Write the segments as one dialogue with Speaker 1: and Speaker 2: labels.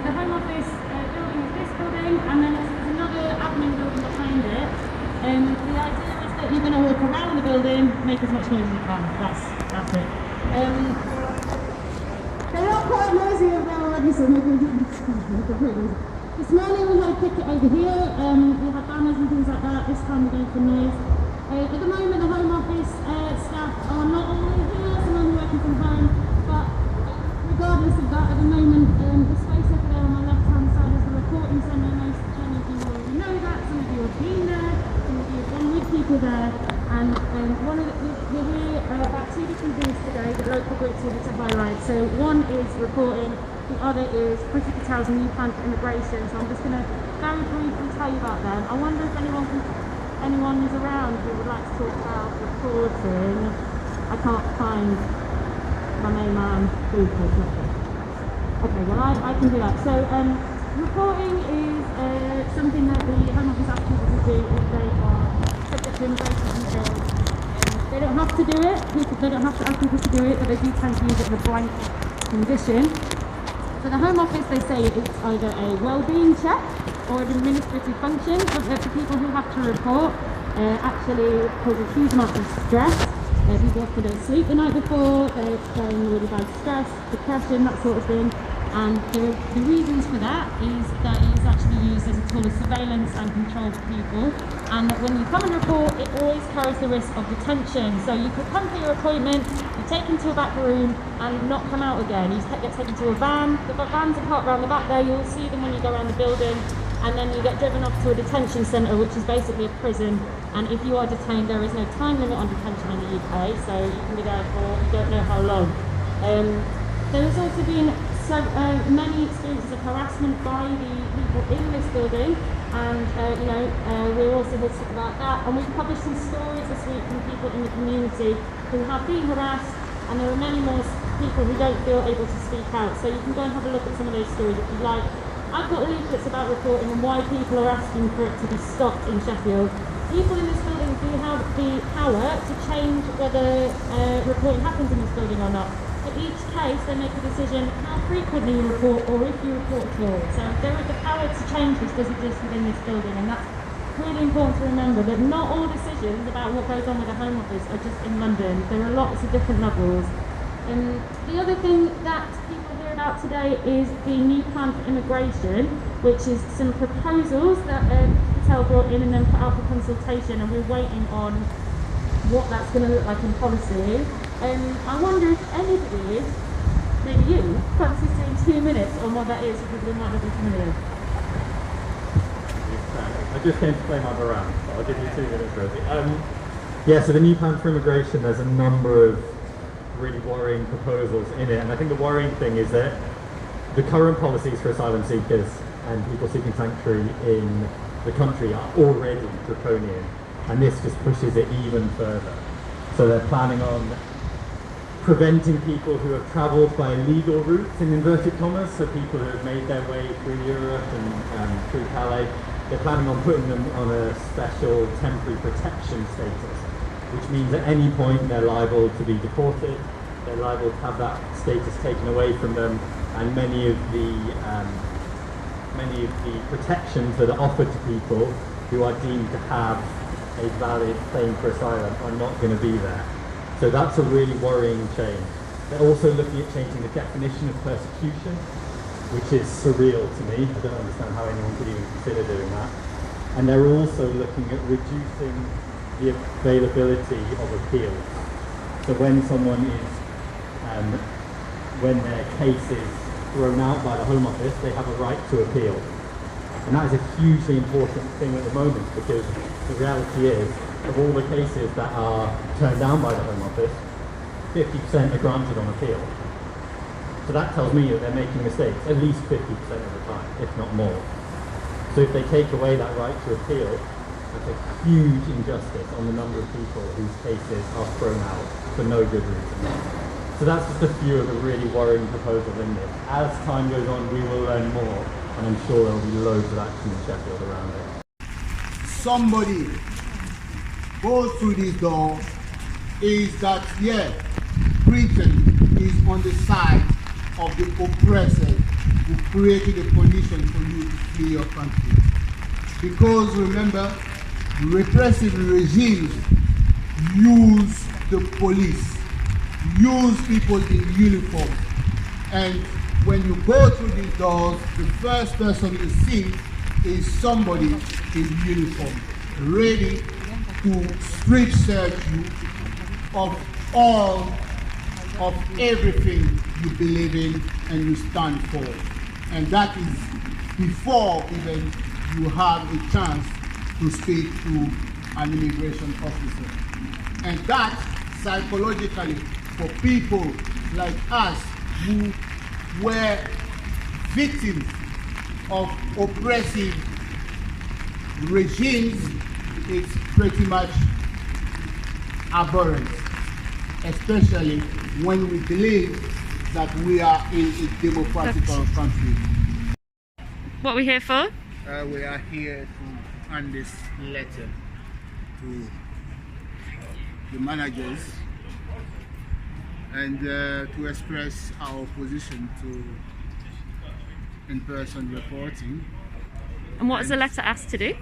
Speaker 1: the Home Office building is this building, and then there's another admin building behind it. The idea is that you're going to walk around the building, make as much noise as you can. That's it. They are quite noisy over there already, so maybe this morning we had a picket over here. We had banners and things like that. This time we're going for noise. At the moment, the Home Office staff are not all here, some are working from home, but regardless of that, at the moment, the space over there on my left-hand side is the reporting centre. Most of you already know that. Some of you have been there, some of you have been with people there, and we're here about two different things today that local groups wanted to highlight. So one is reporting, the other is Priti Patel's new plan for immigration. So I'm just going to very briefly tell you about them. I wonder if anyone is around who would like to talk about reporting. I can't find my main man, Vulcan. Okay, well I can do that. So reporting is something that the Home Office asks people to do if they are subject to immigration controls. They don't have to do it, they don't have to ask people to do it, but they do tend to use it in a blanket condition. So the Home Office, they say it's either a well-being check or an administrative function, but for people who have to report, actually causes a huge amount of stress. People often don't sleep the night before, they're experiencing really bad stress, depression, that sort of thing. And the reasons for that is that it is actually used as a tool of surveillance and control for people. And that when you come and report, it always carries the risk of detention. So you could come for your appointment, be taken to a back room and not come out again. You get taken to a van, the vans are parked around the back there, you'll see them when you go around the building. And then you get driven off to a detention centre, which is basically a prison. And if you are detained, there is no time limit on detention in the UK, so you can be there for you don't know how long. There has also been many experiences of harassment by the people in this building, and we're also here to talk about that. And we've published some stories this week from people in the community who have been harassed, and there are many more people who don't feel able to speak out. So you can go and have a look at some of those stories if you like. I've got leaflets about reporting and why people are asking for it to be stopped in Sheffield. People in this building do have the power to change whether reporting happens in this building or not. For each case, they make a decision how frequently you report or if you report at all. So the power to change this does exist within this building, and that's really important to remember that not all decisions about what goes on with the Home Office are just in London. There are lots of different levels. The other thing that people hear about today is the new plan for immigration, which is some proposals that Patel brought in and then put out for consultation, and we're waiting on what that's going to look like in policy. I wonder if anybody, maybe you, fancies doing 2 minutes on what that is for people who might not be familiar.
Speaker 2: I just came to play my around, so I'll give you 2 minutes, Rosie. Yeah, so the new plan for immigration, there's a number of really worrying proposals in it, and I think the worrying thing is that the current policies for asylum seekers and people seeking sanctuary in the country are already draconian, and this just pushes it even further. So they're planning on preventing people who have travelled by legal routes, in inverted commas, so people who have made their way through Europe and through Calais, they're planning on putting them on a special temporary protection status, which means at any point they're liable to be deported, they're liable to have that status taken away from them, and many of the protections that are offered to people who are deemed to have a valid claim for asylum are not going to be there. So that's a really worrying change. They're also looking at changing the definition of persecution, which is surreal to me. I don't understand how anyone could even consider doing that. And they're also looking at reducing the availability of appeals. So when someone is, when their case is thrown out by the Home Office, they have a right to appeal. And that is a hugely important thing at the moment, because the reality is, of all the cases that are turned down by the Home Office, 50% are granted on appeal. So that tells me that they're making mistakes at least 50% of the time, if not more. So if they take away that right to appeal, that's a huge injustice on the number of people whose cases are thrown out for no good reason. So that's just a few of the really worrying proposals in this. As time goes on, we will learn more, and I'm sure there will be loads of action in Sheffield around it.
Speaker 3: Somebody goes through this door is that, yeah, Britain is on the side of the oppressed who created a condition for you to flee your country. Because remember, repressive regimes use the police, use people in uniform. And when you go through these doors, the first person you see is somebody in uniform, ready to strip search you of all of everything you believe in and you stand for. And that is before even you have a chance to speak to an immigration officer. And that psychologically for people like us who were victims of oppressive regimes, it's pretty much abhorrent, especially when we believe that we are in a democratic country.
Speaker 1: What are we here for?
Speaker 3: We are here to hand this letter to the managers and to express our opposition to in-person reporting.
Speaker 1: And what does the letter ask to do?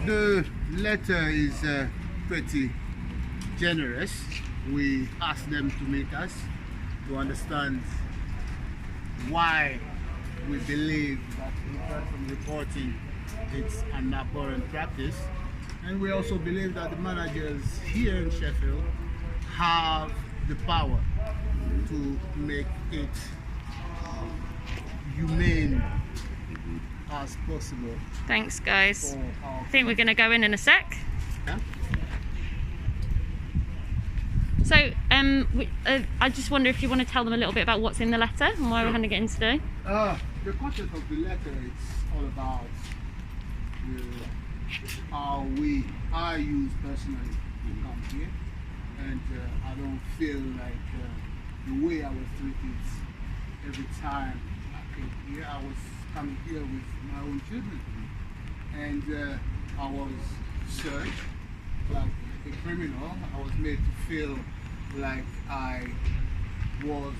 Speaker 3: The letter is pretty generous. We asked them to meet us to understand why we believe that in-person reporting is an abhorrent practice, and we also believe that the managers here in Sheffield have the power to make it humane as possible.
Speaker 1: Thanks, guys. I think we're going to go in a sec.
Speaker 3: Yeah?
Speaker 1: So, I just wonder if you want to tell them a little bit about what's in the letter and why we're handing it in today.
Speaker 3: The content of the letter is all about how I use personally to come here, and I don't feel like the way I was treated every time I came here. I was coming here with my own children, and I was searched like a criminal. I was made to feel like I was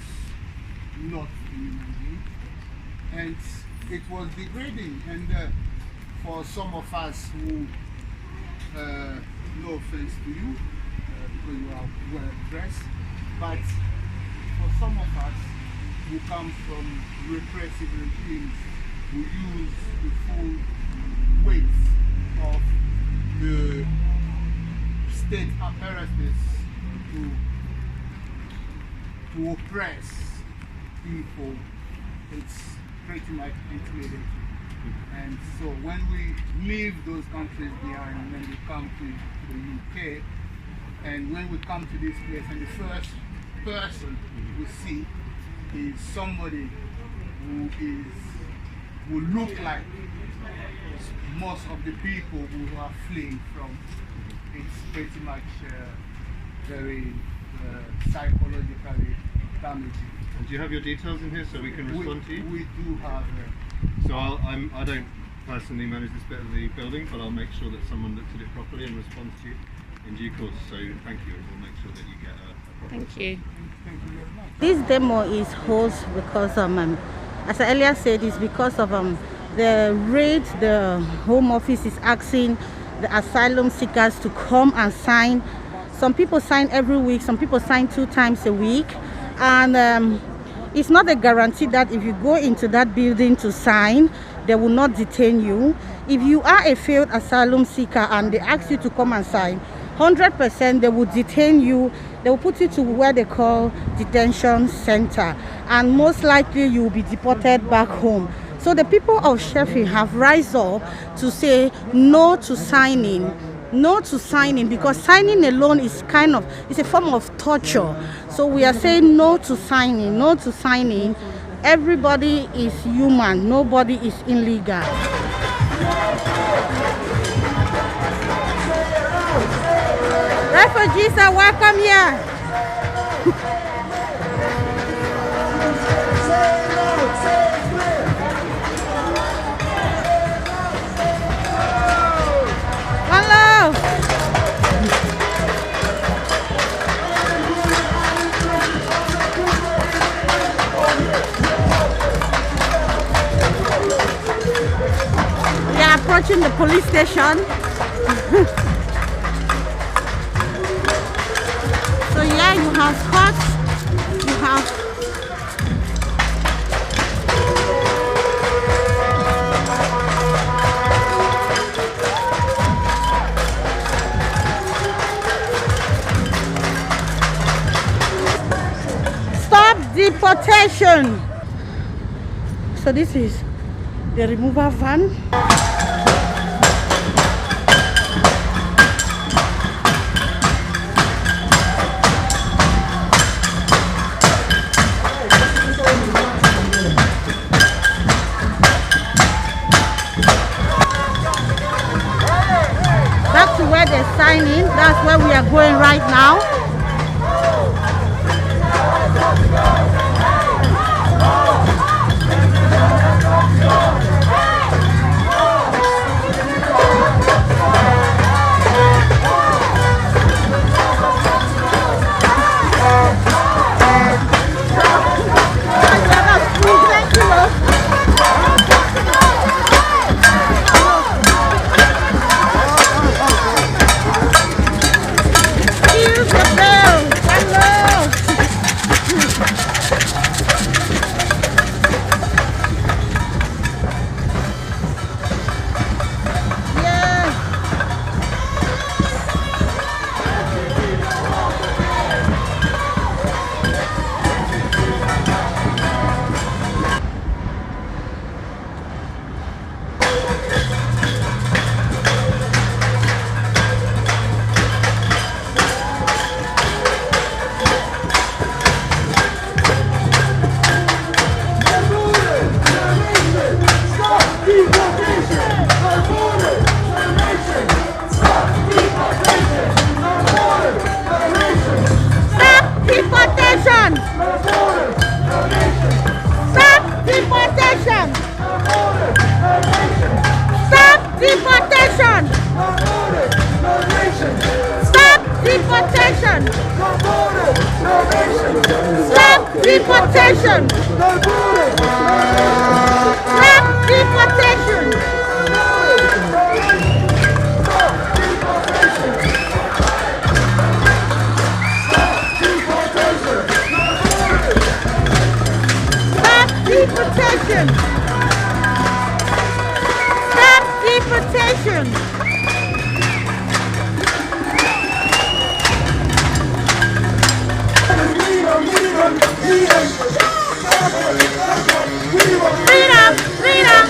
Speaker 3: not a human being, and it was degrading. And for some of us who, no offense to you, because you are well dressed, but for some of us who come from repressive regimes who use the full weight of the state apparatus to oppress people, it's pretty much intimidating. And so when we leave those countries behind, when we come to the UK, and when we come to this place, and the first person we see is somebody who look like most of the people who are fleeing from, it's pretty much very psychologically damaging.
Speaker 4: And do you have your details in here so we can respond to you?
Speaker 3: We do have.
Speaker 4: So I don't personally manage this bit of the building, but I'll make sure that someone looks at it properly and responds to you in due course. So thank you, and we'll make sure that you get a proper
Speaker 1: Thank you.
Speaker 3: Thank you very much.
Speaker 5: This demo is hosted because as I earlier said, it's because of the rate the Home Office is asking the asylum seekers to come and sign. Some people sign every week, some people sign 2 times a week, and it's not a guarantee that if you go into that building to sign, they will not detain you. If you are a failed asylum seeker and they ask you to come and sign, 100% they will detain you. They will put you to where they call detention center, and most likely you will be deported back home. So the people of Sheffield have rise up to say no to signing. No to signing, because signing alone is it's a form of torture. So we are saying no to signing, no to signing. Everybody is human, nobody is illegal. Refugees are welcome here. watching the police station. So yeah, you have spots, you have stop deportation. So this is the removal van. Back to where they're signing. That's where we are going right now. Deportation! Stop deportation! Stop deportation! Stop deportation! Freedom! Freedom!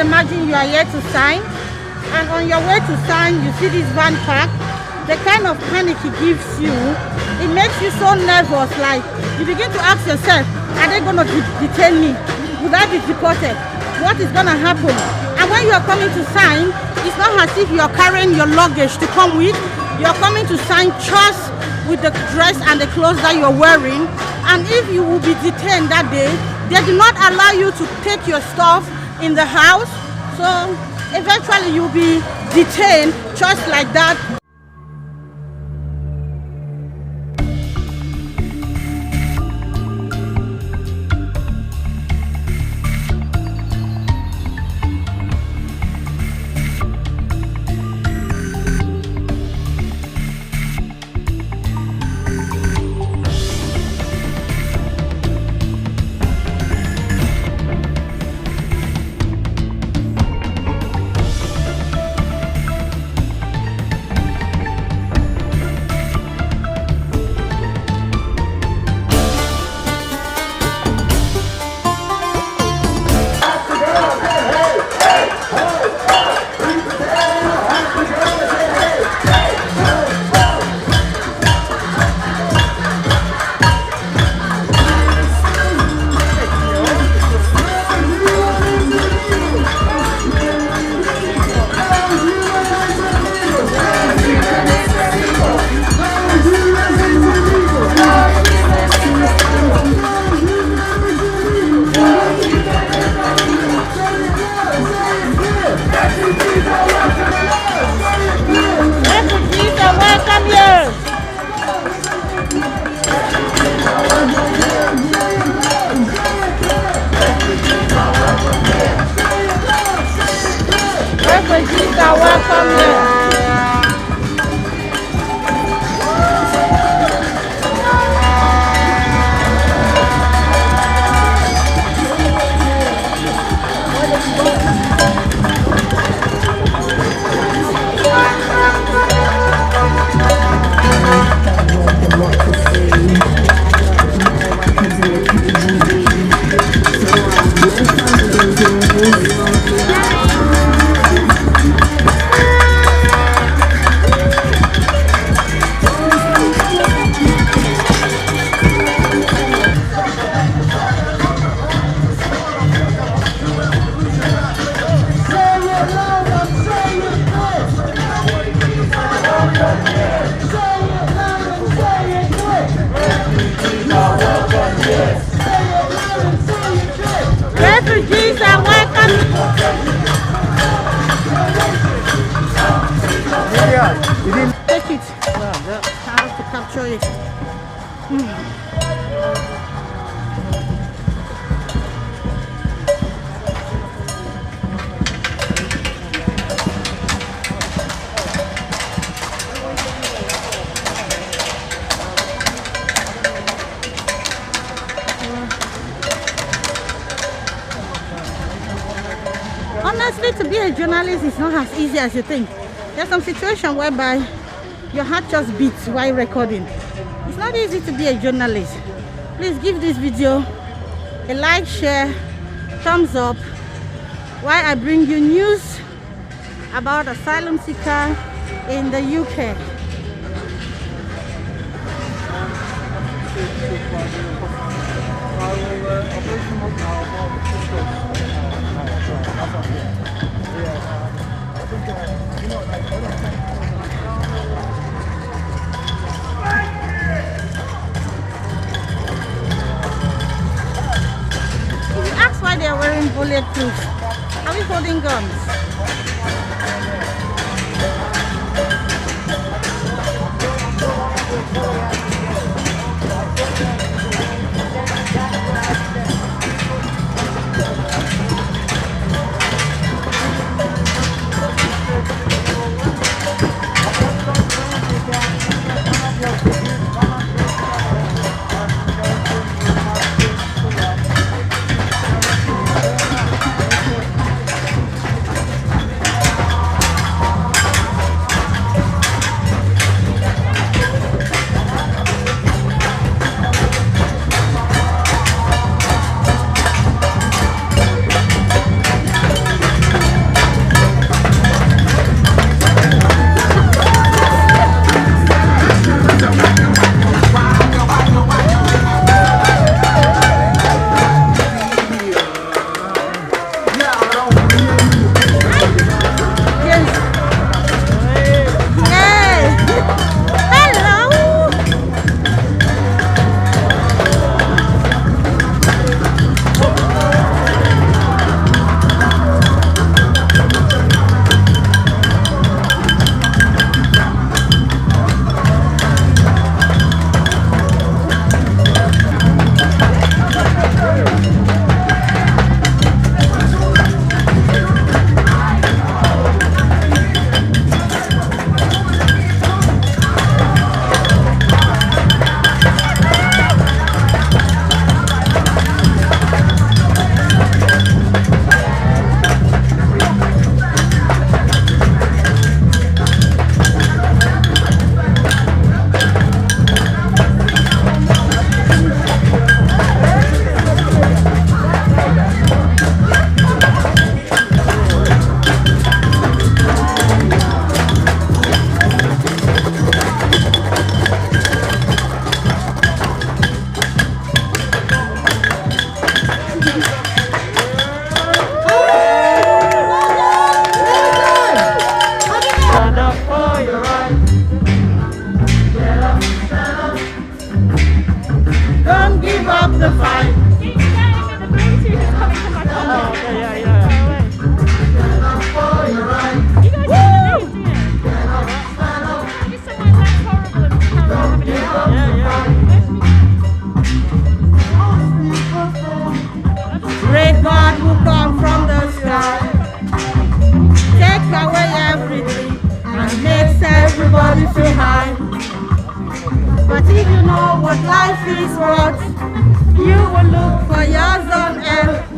Speaker 5: Imagine you are here to sign, and on your way to sign you see this van park. The kind of panic it gives you, it makes you so nervous, like you begin to ask yourself, are they going to detain me? Would I be deported? What is going to happen? And when you are coming to sign, it's not as if you are carrying your luggage to come with. You are coming to sign just with the dress and the clothes that you are wearing. And if you will be detained that day, they do not allow you to take your stuff in the house, so eventually you'll be detained just like that. Honestly, to be a journalist is not as easy as you think. There's some situation whereby your heart just beats while recording. It's not easy to be a journalist. Please give this video a like, share, thumbs up while I bring you news about asylum seeker in the UK. If you ask why they are wearing bulletproof, are we holding guns?
Speaker 6: everybody say hi. But if you know what life is worth, you will look for yours on earth.